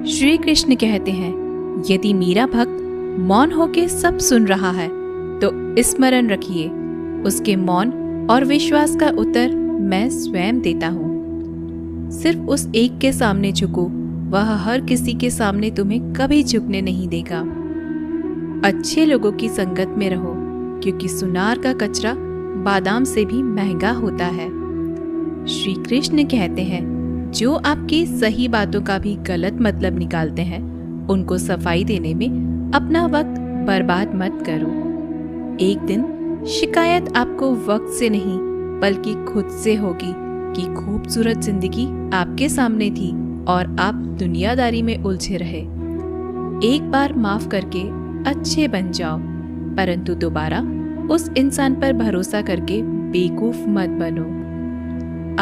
श्री कृष्ण कहते हैं, यदि मेरा भक्त मौन होके सब सुन रहा है तो स्मरण रखिए, उसके मौन और विश्वास का उत्तर मैं स्वयं देता हूँ। सिर्फ उस एक के सामने झुको, वह हर किसी के सामने तुम्हें कभी झुकने नहीं देगा। अच्छे लोगों की संगत में रहो, क्योंकि सुनार का कचरा बादाम से भी महंगा होता है। श्री कृष्ण कहते हैं, जो आपकी सही बातों का भी गलत मतलब निकालते हैं, उनको सफाई देने में अपना वक्त बर्बाद मत करो। एक दिन शिकायत आपको वक्त से नहीं बल्कि खुद से होगी कि खूबसूरत जिंदगी आपके सामने थी और आप दुनियादारी में उलझे रहे। एक बार माफ करके अच्छे बन जाओ, परंतु दोबारा उस इंसान पर भरोसा करके बेवकूफ मत बनो।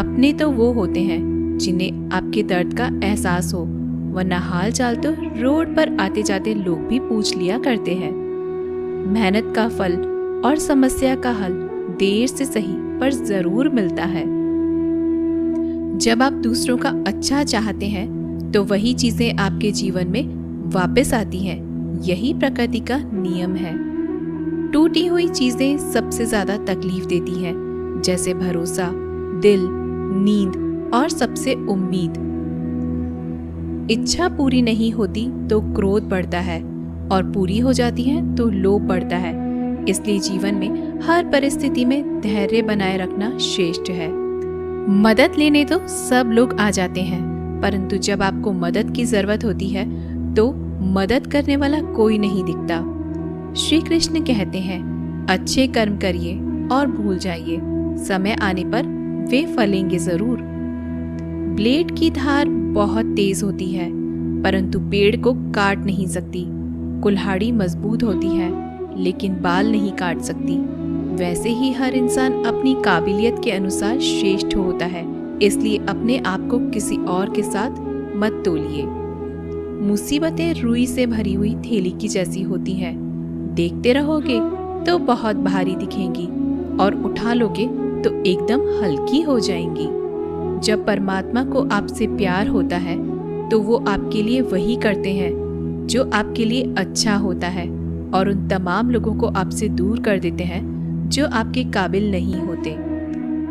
अपने तो वो होते हैं जिन्हें आपके दर्द का एहसास हो, वरना हाल चाल तो रोड पर आते जाते लोग भी पूछ लिया करते हैं। मेहनत का फल और समस्या का हल देर से सही पर जरूर मिलता है। जब आप दूसरों का अच्छा चाहते हैं तो वही चीजें आपके जीवन में वापस आती हैं। यही प्रकृति का नियम है। टूटी हुई चीजें सबसे ज्यादा तकलीफ देती हैं, जैसे भरोसा, दिल, नींद और सबसे उम्मीद। इच्छा पूरी नहीं होती तो क्रोध बढ़ता है, और पूरी हो जाती है तो लोभ बढ़ता है। इसलिए जीवन में हर परिस्थिति में धैर्य बनाए रखना श्रेष्ठ है। मदद लेने तो सब लोग आ जाते हैं, परंतु जब आपको मदद की जरूरत होती है तो मदद करने वाला कोई नहीं दिखता। श्री कृष्ण कहते हैं, अच्छे कर्म करिए और भूल जाइए, समय आने पर वे फलेंगे जरूर। ब्लेड की धार बहुत तेज होती है, परंतु पेड़ को काट नहीं सकती। कुल्हाड़ी मजबूत होती है, लेकिन बाल नहीं काट सकती। वैसे ही हर इंसान अपनी काबिलियत के अनुसार श्रेष्ठ होता है, इसलिए अपने आप को किसी और के साथ मत तोलिए। मुसीबतें रुई से भरी हुई थैली की जैसी होती हैं। देखते रहोगे तो बहुत भारी दिखेंगी, और उठा लोगे तो एकदम हल्की हो जाएंगी। जब परमात्मा को आपसे प्यार होता है तो वो आपके लिए वही करते हैं जो आपके लिए अच्छा होता है, और उन तमाम लोगों को आपसे दूर कर देते हैं जो आपके काबिल नहीं होते।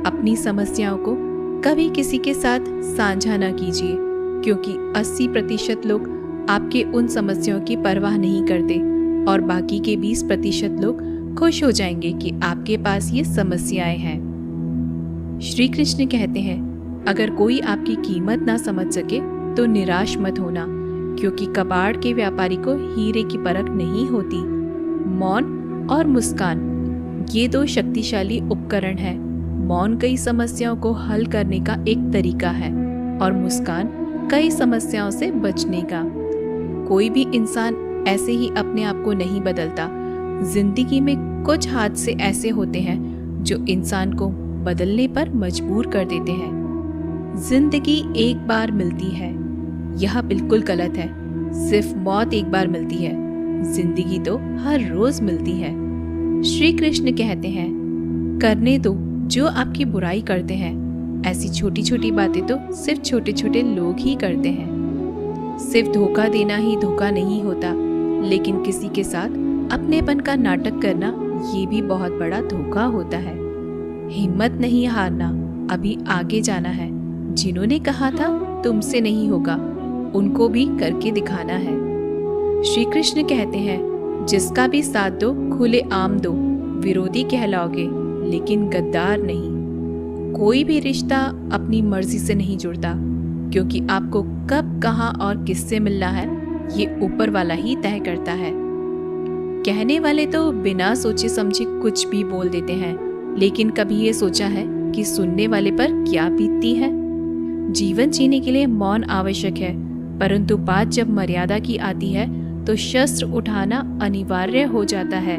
अपनी समस्याओं को कभी किसी के साथ साझा न कीजिए, क्योंकि 80% लोग आपके उन समस्याओं की परवाह नहीं करते, और बाकी के 20% लोग खुश हो जाएंगे कि आपके पास ये समस्याएं हैं। श्री कृष्ण कहते हैं, अगर कोई आपकी कीमत ना समझ सके तो निराश मत होना, क्योंकि कबाड़ के व्यापारी को हीरे की परख नहीं होती। मौन और मुस्कान, ये दो शक्तिशाली उपकरण हैं। मौन कई समस्याओं को हल करने का एक तरीका है, और मुस्कान कई समस्याओं से बचने का। कोई भी इंसान ऐसे ही अपने आप को नहीं बदलता। जिंदगी में कुछ हादसे ऐसे होते हैं जो इंसान को बदलने पर मजबूर कर देते हैं। जिंदगी एक बार मिलती है, यह बिल्कुल गलत है। सिर्फ मौत एक बार मिलती है, जिंदगी तो हर रोज मिलती है। श्री कृष्ण कहते हैं, करने दो जो आपकी बुराई करते हैं। ऐसी छोटी छोटी बातें तो सिर्फ छोटे छोटे लोग ही करते हैं। सिर्फ धोखा देना ही धोखा नहीं होता, लेकिन किसी के साथ अपनेपन का नाटक करना ये भी बहुत बड़ा धोखा होता है। हिम्मत नहीं हारना, अभी आगे जाना है। जिन्होंने कहा था तुमसे नहीं होगा, उनको भी करके दिखाना है। श्री कृष्ण कहते हैं, जिसका भी साथ दो खुले आम दो, विरोधी कहलाओगे लेकिन गद्दार नहीं। कोई भी रिश्ता अपनी मर्जी से नहीं जुड़ता, क्योंकि आपको कब, कहां और किससे मिलना है ये ऊपर वाला ही तय करता है। कहने वाले तो बिना सोचे समझे कुछ भी बोल देते हैं, लेकिन कभी ये सोचा है कि सुनने वाले पर क्या बीतती है। जीवन जीने के लिए मौन आवश्यक है, परंतु बात जब मर्यादा की आती है तो शस्त्र उठाना अनिवार्य हो जाता है।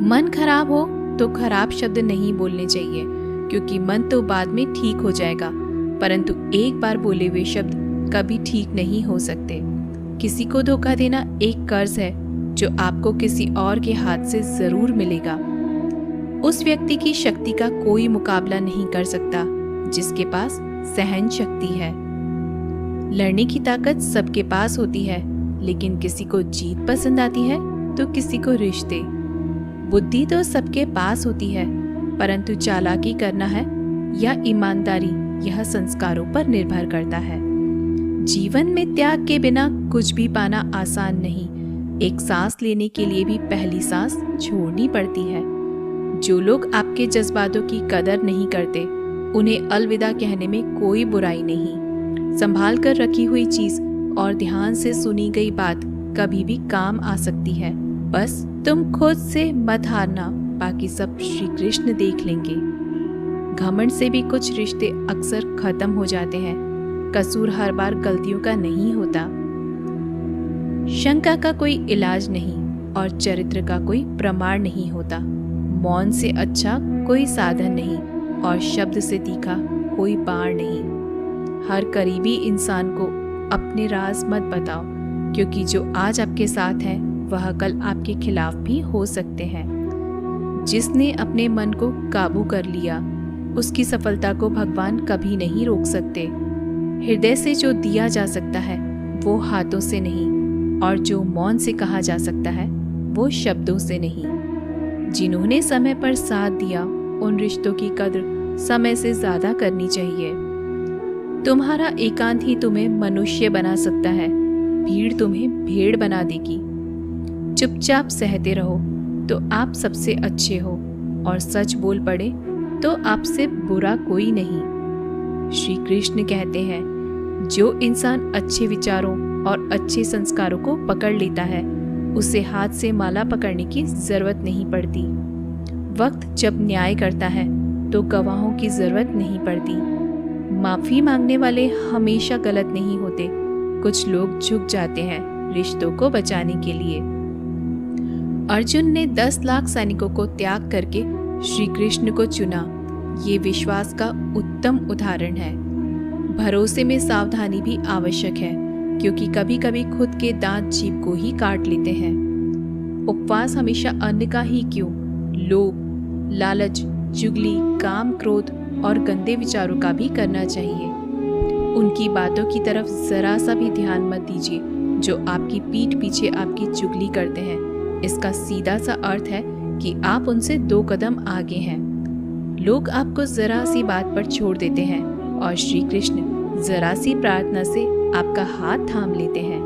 मन खराब हो तो खराब शब्द नहीं बोलने चाहिए, क्योंकि मन तो बाद में ठीक हो जाएगा, परंतु एक बार बोले हुए शब्द कभी ठीक नहीं हो सकते। किसी को धोखा देना एक कर्ज है जो आपको किसी और के हाथ से जरूर मिलेगा। उस व्यक्ति की शक्ति का कोई मुकाबला नहीं कर सकता जिसके पास सहन शक्ति है। लड़ने की ताकत सबके पास होती है, लेकिन किसी को जीत पसंद आती है तो किसी को रिश्ते। बुद्धि तो सबके पास होती है, परंतु चालाकी करना है या ईमानदारी, यह संस्कारों पर निर्भर करता है। जीवन में त्याग के बिना कुछ भी पाना आसान नहीं। एक सांस लेने के लिए भी पहली सांस छोड़नी पड़ती है। जो लोग आपके जज्बातों की कदर नहीं करते, उन्हें अलविदा कहने में कोई बुराई नहीं। संभाल कर रखी हुई चीज और ध्यान से सुनी गई बात कभी भी काम आ सकती है। बस तुम खुद से मत हारना, बाकी सब श्री कृष्ण देख लेंगे। घमंड से भी कुछ रिश्ते अक्सर खत्म हो जाते हैं। कसूर हर बार गलतियों का नहीं होता। शंका का कोई इलाज नहीं और चरित्र का कोई प्रमाण नहीं होता। मौन से अच्छा कोई साधन नहीं और शब्द से तीखा कोई बाण नहीं। हर करीबी इंसान को अपने राज मत बताओ, क्योंकि जो आज आपके साथ है वह कल आपके खिलाफ भी हो सकते हैं। जिसने अपने मन को काबू कर लिया, उसकी सफलता को भगवान कभी नहीं रोक सकते। हृदय से जो दिया जा सकता है वो हाथों से नहीं, और जो मौन से कहा जा सकता है वो शब्दों से नहीं। जिन्होंने समय पर साथ दिया, उन रिश्तों की कद्र समय से ज्यादा करनी चाहिए। तुम्हारा एकांत ही तुम्हें मनुष्य बना सकता है, भीड़ तुम्हें भेड़ बना देगी। चुपचाप सहते रहो तो आप सबसे अच्छे हो, और सच बोल पड़े तो आपसे बुरा कोई नहीं। श्री कृष्ण कहते हैं, जो इंसान अच्छे विचारों और अच्छे संस्कारों को पकड़ लेता है, उसे हाथ से माला पकड़ने की जरूरत नहीं पड़ती। वक्त जब न्याय करता है तो गवाहों की जरूरत नहीं पड़ती। माफी मांगने वाले हमेशा गलत नहीं होते। कुछ लोग झुक जाते हैं रिश्तों को बचाने के लिए। अर्जुन ने 10 लाख सैनिकों को त्याग करके श्री कृष्ण को चुना। ये विश्वास का उत्तम उदाहरण है। भरोसे में सावधानी भी आवश्यक है, क्योंकि कभी कभी खुद के दांत जीभ को ही काट लेते हैं। उपवास हमेशा अन्न का ही क्यों, लोभ, लालच, चुगली, काम, क्रोध और गंदे विचारों का भी करना चाहिए। उनकी बातों की तरफ जरा सा भी ध्यान मत दीजिए जो आपकी पीठ पीछे आपकी चुगली करते हैं। इसका सीधा सा अर्थ है कि आप उनसे 2 कदम आगे हैं। लोग आपको जरा सी बात पर छोड़ देते हैं और श्री कृष्ण जरा सी प्रार्थना से आपका हाथ थाम लेते हैं।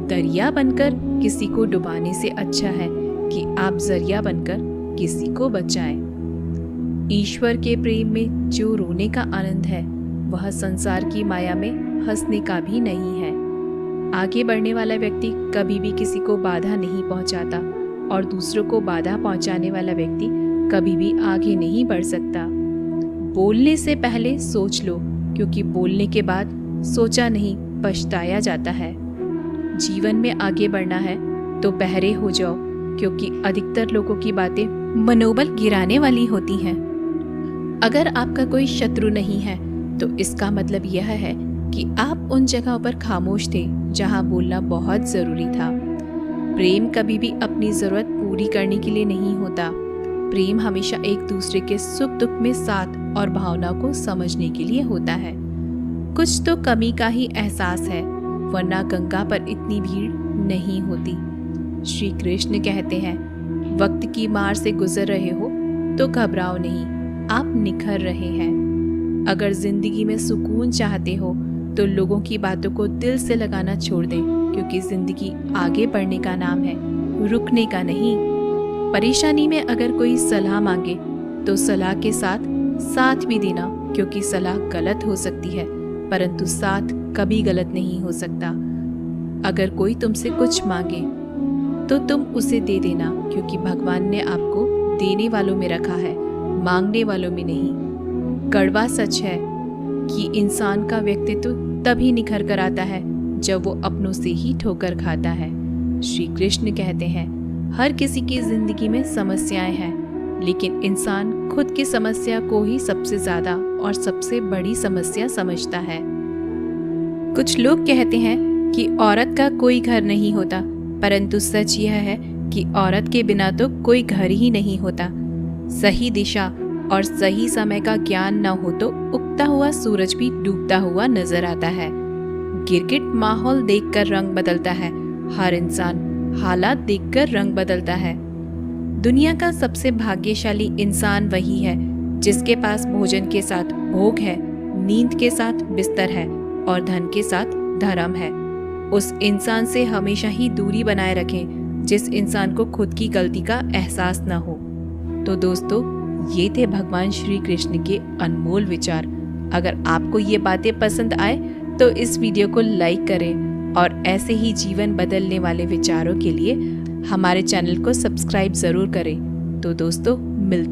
दरिया बनकर किसी को डुबाने से अच्छा है कि आप जरिया बनकर किसी को बचाएं। ईश्वर के प्रेम में जो रोने का आनंद है, वह संसार की माया में हंसने का भी नहीं है। आगे बढ़ने वाला व्यक्ति कभी भी किसी को बाधा नहीं पहुंचाता, और दूसरों को बाधा पहुंचाने वाला व्यक्ति कभी भी आगे नहीं बढ़ सकता। बोलने से पहले सोच लो, क्योंकि बोलने के बाद सोचा नहीं पछताया जाता है। जीवन में आगे बढ़ना है तो बहरे हो जाओ, क्योंकि अधिकतर लोगों की बातें मनोबल गिराने वाली होती हैं। अगर आपका कोई शत्रु नहीं है तो इसका मतलब यह है कि आप उन जगहों पर खामोश थे जहां बोलना बहुत जरूरी था। प्रेम कभी भी अपनी जरूरत पूरी करने के लिए नहीं होता। प्रेम हमेशा एक दूसरे के सुख दुख में साथ और भावना को समझने के लिए होता है। कुछ तो कमी का ही एहसास है, वरना गंगा पर इतनी भीड़ नहीं होती। श्री कृष्ण कहते हैं, वक्त की मार से गुजर रहे हो तो घबराओ नहीं, आप निखर रहे हैं। अगर जिंदगी में सुकून चाहते हो तो लोगों की बातों को दिल से लगाना छोड़ दें, क्योंकि जिंदगी आगे बढ़ने का नाम है, रुकने का नहीं। परेशानी में अगर कोई सलाह मांगे तो सलाह के साथ साथ भी देना, क्योंकि सलाह गलत हो सकती है परंतु साथ कभी गलत नहीं हो सकता। अगर कोई तुमसे कुछ मांगे तो तुम उसे दे देना, क्योंकि भगवान ने आपको देने वालों में रखा है, मांगने वालों में नहीं। कड़वा सच है कि इंसान का व्यक्तित्व तभी निखर कर आता है जब वो अपनों से ही ठोकर खाता है। श्री कृष्ण कहते हैं, हर किसी की जिंदगी में समस्याएं हैं, लेकिन इंसान खुद की समस्या को ही सबसे ज्यादा और सबसे बड़ी समस्या समझता है। कुछ लोग कहते हैं कि औरत का कोई घर नहीं होता, परंतु सच यह है कि औरत के बिना तो कोई घर ही नहीं होता। सही दिशा और सही समय का ज्ञान न हो तो उगता हुआ सूरज भी डूबता हुआ नजर आता है। गिरगिट माहौल देखकर रंग बदलता है, हर इंसान हालात देखकर रंग बदलता है। दुनिया का सबसे भाग्यशाली इंसान वही है जिसके पास भोजन के साथ भोग है, नींद के साथ बिस्तर है और धन के साथ धर्म है। उस इंसान से हमेशा ही दूरी बनाए रखें जिस इंसान को खुद की गलती का एहसास न हो। तो दोस्तों, ये थे भगवान श्री कृष्ण के अनमोल विचार। अगर आपको ये बातें पसंद आए तो इस वीडियो को लाइक करें और ऐसे ही जीवन बदलने वाले विचारों के लिए हमारे चैनल को सब्सक्राइब ज़रूर करें। तो दोस्तों,